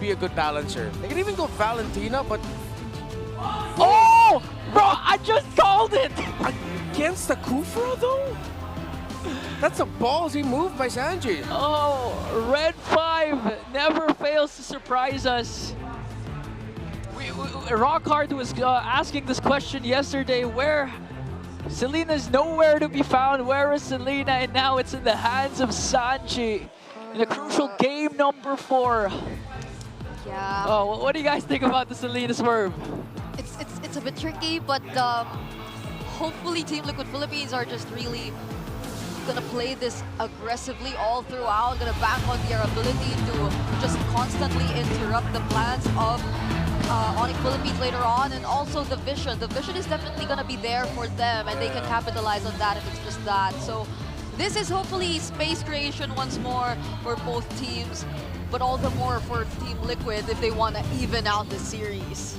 be a good balancer. They can even go Valentina, but Oh! Bro, I just called it! against the Kufra though? That's a ballsy move by Sanji. Oh, Red 5 never fails to surprise us. Rockhard was asking this question yesterday, where Selena's nowhere to be found, where is Selena? And now it's in the hands of Sanji in a crucial game number 4. Yeah. Oh, what do you guys think about the Selena swerve? It's a bit tricky, but hopefully Team Liquid Philippines are just really gonna play this aggressively all throughout, gonna bank on their ability to just constantly interrupt the plans of ONIC Philippines later on, and also the vision. The vision is definitely gonna be there for them, and they can capitalize on that if it's just that. So this is hopefully space creation once more for both teams, but all the more for Team Liquid if they want to even out the series.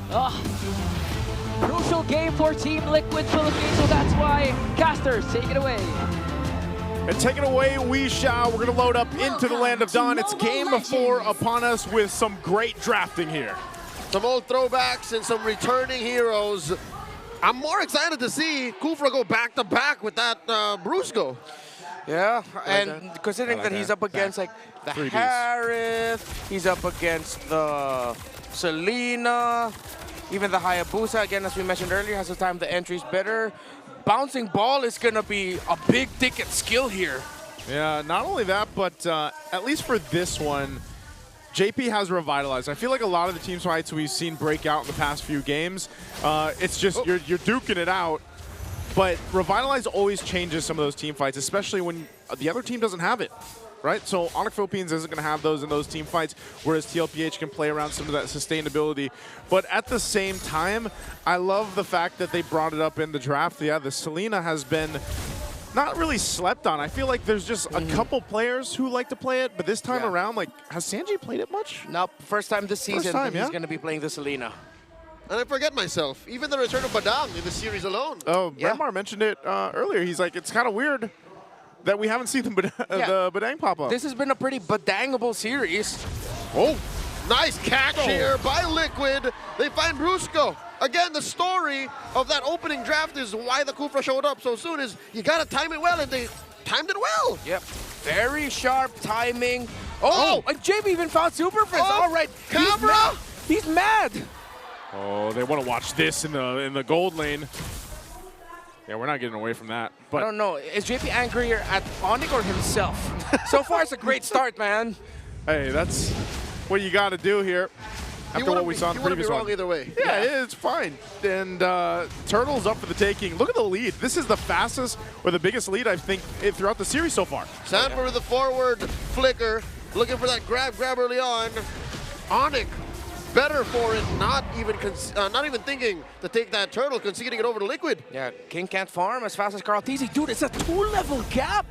Crucial game for Team Liquid Philippines, so that's why Casters, take it away. And take it away, we shall. We're going to load up into the Land of Dawn. It's game 4 upon us with some great drafting here. Some old throwbacks and some returning heroes. I'm more excited to see Kufra go back-to-back with that Brusco. Yeah, and considering that he's up against like the 3Ds. Harith, he's up against the Selena, even the Hayabusa, again, as we mentioned earlier, has the time the entry's better. Bouncing ball is gonna be a big ticket skill here. Yeah, not only that, but at least for this one, JP has revitalized. I feel like a lot of the team fights we've seen break out in the past few games, it's just you're duking it out. But Revitalize always changes some of those team fights, especially when the other team doesn't have it, right? So ONIC Philippines isn't going to have those in those team fights, whereas TLPH can play around some of that sustainability. But at the same time, I love the fact that they brought it up in the draft. Yeah, the Selena has been not really slept on. I feel like there's just a couple players who like to play it, but this time around, like, has Sanji played it much? Nope, first time this season he's gonna be playing the Selena. And I forget myself, even the return of Badang in the series alone. Oh, Remar mentioned it earlier. He's like, it's kind of weird that we haven't seen the Badang pop up. This has been a pretty Badangable series. Oh, nice catch here by Liquid. They find Brusco. Again, the story of that opening draft is why the Kufra showed up so soon is you got to time it well, and they timed it well. Yep, very sharp timing. Oh, and JB even found Super Prince. All right, Cabra. He's mad. Oh, they want to watch this in the gold lane. Yeah, we're not getting away from that. But I don't know. Is JP angrier at ONIC or himself? So far, it's a great start, man. Hey, that's what you got to do here. After what we saw in the previous one. Either way. Yeah, it's fine. And Turtle's up for the taking. Look at the lead. This is the fastest or the biggest lead, I think, throughout the series so far. Sanford with the forward flicker, looking for that grab early on. ONIC better for it, not even thinking to take that turtle, conceding it over to Liquid. Yeah, King can't farm as fast as Carl TZ. Dude, it's a 2-level gap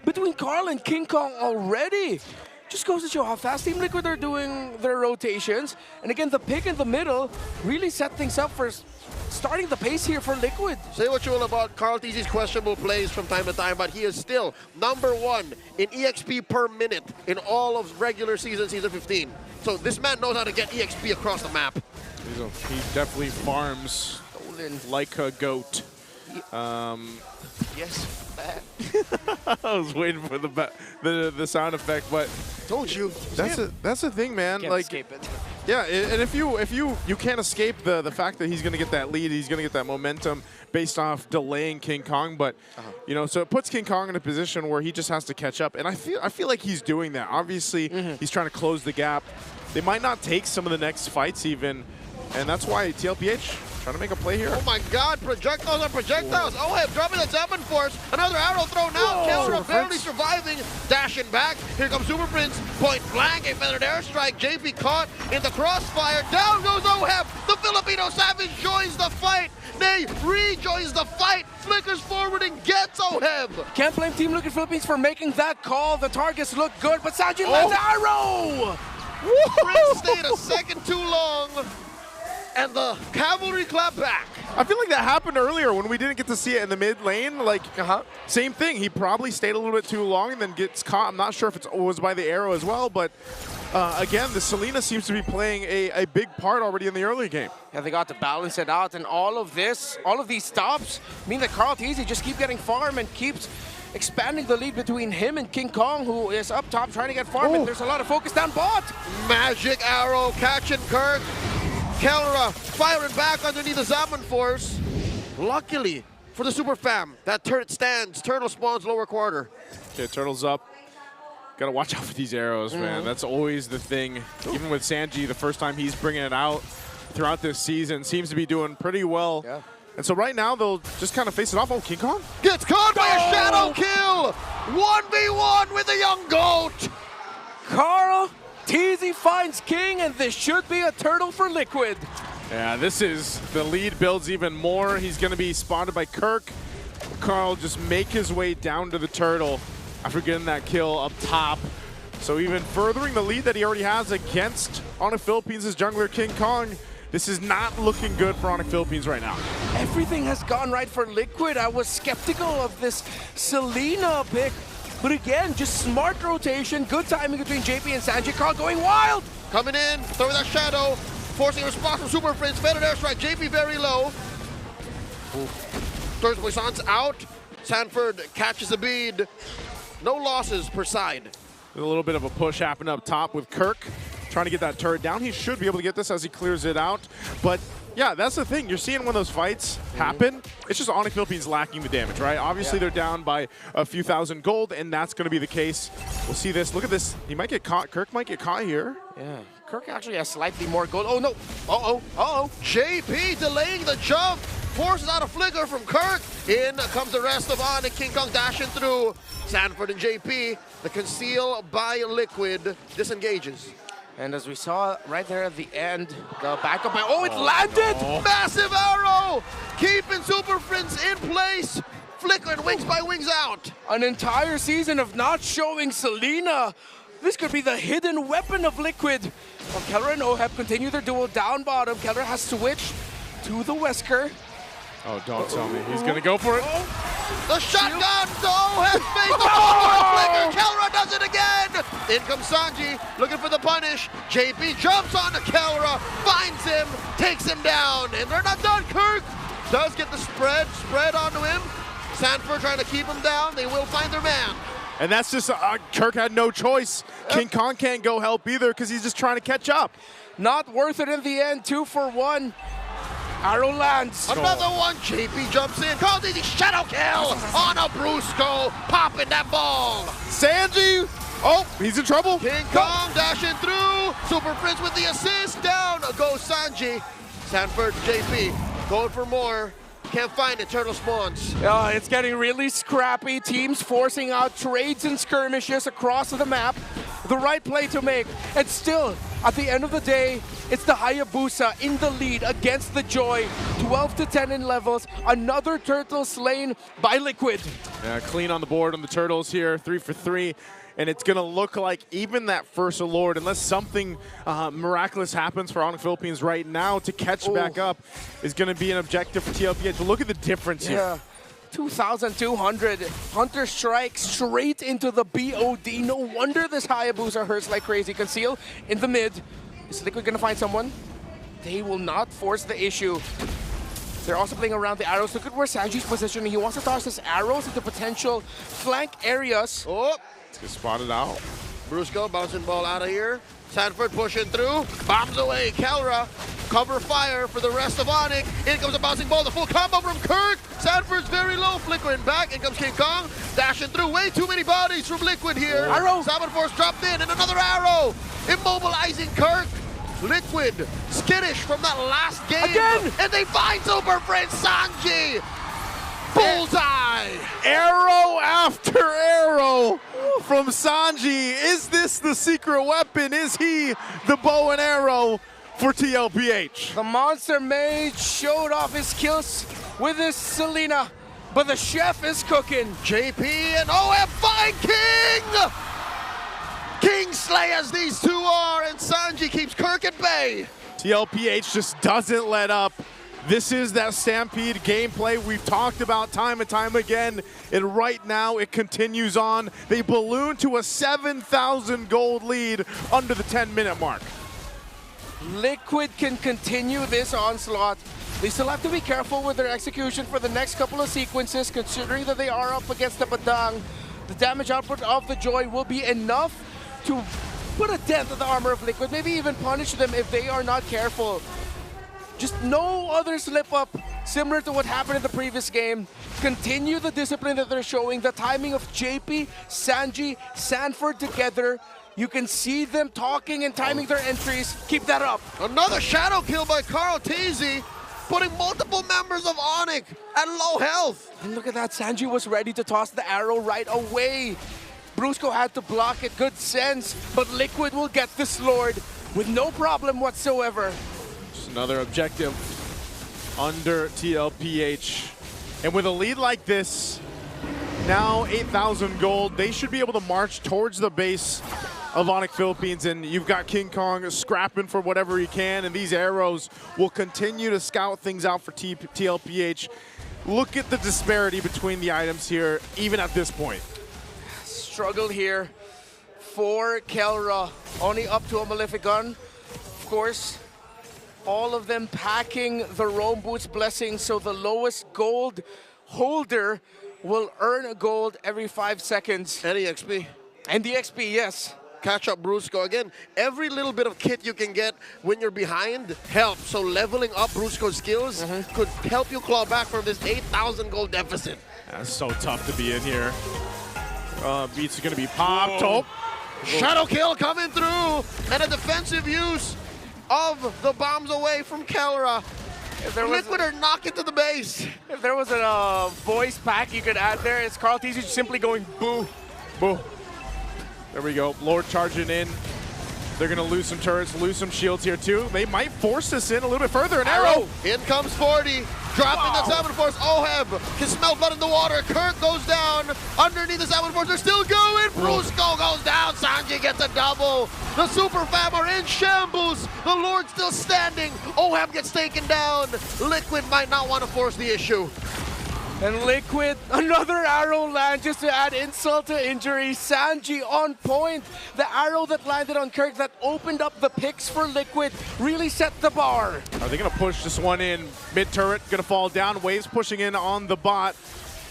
between Carl and King Kong already. Just goes to show how fast Team Liquid are doing their rotations. And again, the pick in the middle really set things up for starting the pace here for Liquid. Say what you will about Carl TZ's questionable plays from time to time, but he is still #1 in EXP per minute in all of regular season 15. So this man knows how to get EXP across the map. He definitely farms like a goat. Yes, I was waiting for the sound effect, but told you. That's the thing, man. Can't like, escape it. Yeah, and if you can't escape the fact that he's going to get that lead, he's going to get that momentum based off delaying King Kong, but you know, so it puts King Kong in a position where he just has to catch up, and I feel like he's doing that. Obviously, he's trying to close the gap. They might not take some of the next fights even, and that's why TLPH trying to make a play here. Oh my God, projectiles on projectiles. Oh, dropping the 7 force. Another arrow thrown out. Killra barely surviving. Dashing back. Here comes Super Prince. Point blank. A feathered airstrike. JP caught in the crossfire. Down goes Oheb. The Filipino Savage joins the fight. Nay, rejoins the fight. Flickers forward and gets Oheb. Can't blame Team Liquid Philippines for making that call. The targets look good, but Sanji lands arrow. Prince stayed a second too long. And the cavalry clap back. I feel like that happened earlier when we didn't get to see it in the mid lane. Like, same thing. He probably stayed a little bit too long and then gets caught. I'm not sure if it was by the arrow as well, but again, the Selena seems to be playing a big part already in the early game. Yeah, they got to balance it out, and all of these stops mean that Carl Teasy just keep getting farm and keeps expanding the lead between him and King Kong, who is up top trying to get farm, and there's a lot of focus down bot. Magic arrow catching Kirk. Kelra firing back underneath the Zaman Force. Luckily for the Super Fam, that turret stands. Turtle spawns lower quarter. Okay, Turtle's up. Gotta watch out for these arrows, man. That's always the thing. Even with Sanji, the first time he's bringing it out throughout this season, seems to be doing pretty well. Yeah. And so right now, they'll just kind of face it off. Oh, King Kong? Gets caught by a shadow kill! 1v1 with the young goat! Carl Teasy finds King, and this should be a turtle for Liquid. Yeah, this is, the lead builds even more. He's gonna be spotted by Kirk. Carl just make his way down to the turtle after getting that kill up top. So even furthering the lead that he already has against ONIC Philippines' jungler King Kong. This is not looking good for ONIC Philippines right now. Everything has gone right for Liquid. I was skeptical of this Selena pick, but again, just smart rotation, good timing between JP and Sanji. Carl going wild. Coming in, throwing that shadow, forcing a response from Super Prince. Feathered airstrike, JP very low. Third Poisson's out. Sanford catches a bead. No losses per side. A little bit of a push happened up top with Kirk trying to get that turret down. He should be able to get this as he clears it out. But yeah, that's the thing. You're seeing when those fights happen, it's just ONIC Philippines lacking the damage, right? Obviously, they're down by a few thousand gold, and that's going to be the case. We'll see this. Look at this. He might get caught. Kirk might get caught here. Yeah, Kirk actually has slightly more gold. Oh, no. Uh-oh. Uh-oh. JP delaying the jump. Forces out a flicker from Kirk. In comes the rest of ONIC. King Kong dashing through. Sanford and JP. The conceal by Liquid disengages. And as we saw right there at the end, the backup, oh, it landed! No. Massive arrow! Keeping Super Prince in place. Flickering wings by wings out. An entire season of not showing Selena. This could be the hidden weapon of Liquid. Well, Keller and Oheb continue their duel down bottom. Keller has switched to the Wesker. Oh, don't tell me. He's going to go for it. The shotgun to Oheb's face. The forward flicker. Kelra does it again. In comes Sanji, looking for the punish. JP jumps onto Kelra, finds him, takes him down, and they're not done. Kirk does get the spread onto him. Sanford trying to keep him down. They will find their man. And that's just, Kirk had no choice. King Kong can't go help either because he's just trying to catch up. Not worth it in the end, 2 for 1. Arrow lands. Another one. JP jumps in. Carl Teasy shadow kill on a Brusco. Popping that ball. Sanji. Oh, he's in trouble. King Kong dashing through. Super Prince with the assist. Down goes Sanji. Sanford, JP going for more. Can't find it. Turtle spawns. It's getting really scrappy. Teams forcing out trades and skirmishes across the map. The right play to make. And still, at the end of the day, it's the Hayabusa in the lead against the Joy. 12 to 10 in levels. Another turtle slain by Liquid. Yeah, clean on the board on the turtles here. 3 for 3. And it's going to look like even that first Lord, unless something miraculous happens for ONIC Philippines right now to catch back up, is going to be an objective for TLPH. But look at the difference here. 2,200. Hunter strike straight into the BOD. No wonder this Hayabusa hurts like crazy. Conceal in the mid. Is Liquid going to find someone? They will not force the issue. They're also playing around the arrows. Look at where Sanji's positioning. He wants to toss his arrows into potential flank areas. Oh! Get spotted out. Brusco bouncing ball out of here. Sanford pushing through. Bombs away. Kelra cover fire for the rest of ONIC. In comes a bouncing ball. The full combo from Kirk. Sanford's very low. Flickering back. In comes King Kong. Dashing through. Way too many bodies from Liquid here. Arrow. Salmon Force dropped in. And another arrow. Immobilizing Kirk. Liquid skittish from that last game. Again. And they find Super Prince Sanji. Bullseye. Arrow after arrow from Sanji. Is this the secret weapon? Is he the bow and arrow for TLPH? The Monster Mage showed off his skills with his Selena, but the chef is cooking. JP and OF find King! Kingslayers these two are, and Sanji keeps Kirk at bay. TLPH just doesn't let up. This is that Stampede gameplay we've talked about time and time again, and right now it continues on. They balloon to a 7,000 gold lead under the 10-minute mark. Liquid can continue this onslaught. They still have to be careful with their execution for the next couple of sequences, considering that they are up against the Badang. The damage output of the Joy will be enough to put a dent in the armor of Liquid, maybe even punish them if they are not careful. Just no other slip-up, similar to what happened in the previous game. Continue the discipline that they're showing, the timing of JP, Sanji, Sanford together. You can see them talking and timing their entries. Keep that up. Another shadow kill by Carl Teasy, putting multiple members of ONIC at low health. And look at that, Sanji was ready to toss the arrow right away. Brusco had to block it, good sense, but Liquid will get this Lord with no problem whatsoever. Just another objective under TLPH. And with a lead like this, now 8,000 gold, they should be able to march towards the base of ONIC Philippines, and you've got King Kong scrapping for whatever he can, and these arrows will continue to scout things out for TLPH. Look at the disparity between the items here, even at this point. Struggle here for Kelra, only up to a Malefic Gun. Of course, all of them packing the Rome Boots Blessing, so the lowest gold holder will earn a gold every 5 seconds. Any XP. And the XP, yes. Catch up Brusco. Again, every little bit of kit you can get when you're behind helps. So leveling up Brusco's skills could help you claw back from this 8,000 gold deficit. That's so tough to be in here. Beats are going to be popped. Oh. Shadow kill coming through, and a defensive use of the bombs away from Kelra. Liquid are knock it to the base. If there was a voice pack you could add there, it's Carl Teasy simply going boo, boo. There we go. Lord charging in. They're going to lose some turrets, lose some shields here too. They might force this in a little bit further. An arrow. In comes 40. Dropping the 7 Force. Oheb can smell blood in the water. Kurt goes down. Underneath the 7 Force, they're still going. Brusco goes down. Sanji gets a double. The Super Fam are in shambles. The Lord still standing. Oheb gets taken down. Liquid might not want to force the issue. And Liquid, another arrow land just to add insult to injury. Sanji on point. The arrow that landed on Kirk that opened up the picks for Liquid really set the bar. Are they going to push this one in? Mid-turret going to fall down. Waves pushing in on the bot.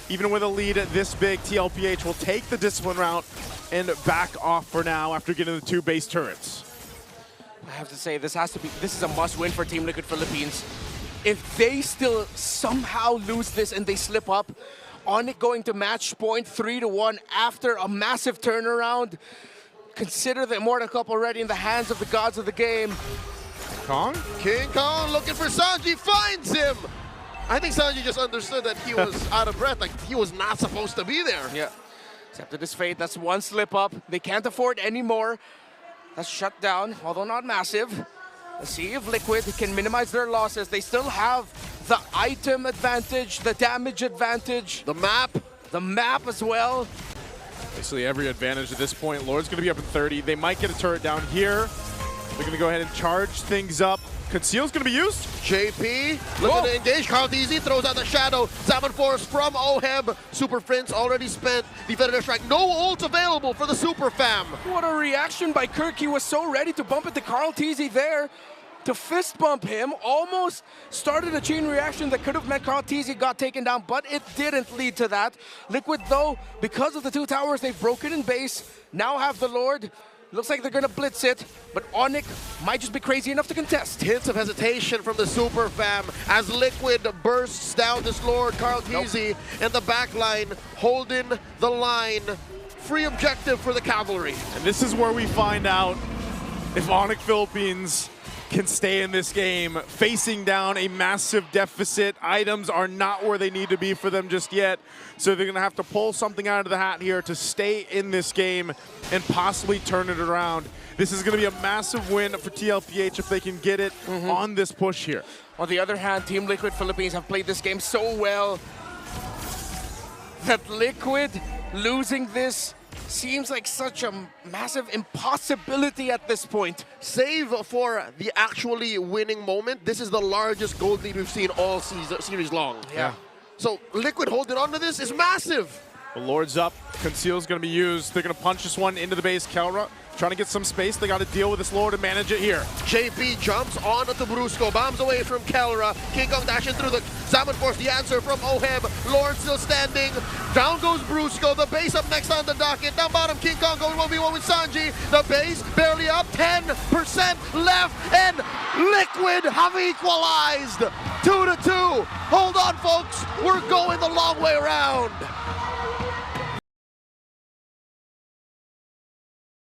Even with a lead this big, TLPH will take the discipline route and back off for now after getting the 2 base turrets. I have to say, this is a must-win for Team Liquid Philippines. If they still somehow lose this and they slip up, ONIC going to match point 3-1 after a massive turnaround. Consider the Immortal Cup already in the hands of the gods of the game. Kong? King Kong looking for Sanji, finds him. I think Sanji just understood that he was out of breath, like he was not supposed to be there. Yeah, accepted his fate. That's one slip up. They can't afford any more. That's shut down, although not massive. Let's see if Liquid can minimize their losses. They still have the item advantage, the damage advantage. The map as well. Basically every advantage at this point. Lord's going to be up in 30. They might get a turret down here. They're going to go ahead and charge things up. Conceal's going to be used. JP looking to engage. Carl Teasy throws out the shadow. Salmon Force from Oheb. Super Prince already spent the Defender Strike. No ult available for the Super Fam. What a reaction by Kirk. He was so ready to bump into Carl Teasy there. To fist bump him, almost started a chain reaction that could have meant Carl Teasy got taken down, but it didn't lead to that. Liquid, though, because of the 2 towers they've broken in base, now have the Lord. Looks like they're going to blitz it, but ONIC might just be crazy enough to contest. Hints of hesitation from the Super Fam as Liquid bursts down this Lord. Carl Teasy and the back line holding the line. Free objective for the Cavalry. And this is where we find out if ONIC Philippines can stay in this game, facing down a massive deficit. Items are not where they need to be for them just yet, so they're going to have to pull something out of the hat here to stay in this game and possibly turn it around. This is going to be a massive win for TLPH if they can get it on this push here. On the other hand, Team Liquid Philippines have played this game so well that Liquid losing this seems like such a massive impossibility at this point. Save for the actually winning moment, this is the largest gold lead we've seen all series long. Yeah. So Liquid holding on to this is massive. The Lord's up. Conceal's going to be used. They're going to punch this one into the base. Kelra trying to get some space. They got to deal with this Lord and manage it here. JP jumps onto Brusco, bombs away from Kelra. King Kong dashing through the Salmon Force, the answer from Oheb. Lord still standing. Down goes Brusco. The base up next on the docket. Down bottom, King Kong going 1v1 with Sanji. The base barely up, 10% left, and Liquid have equalized. 2-2. Hold on, folks. We're going the long way around.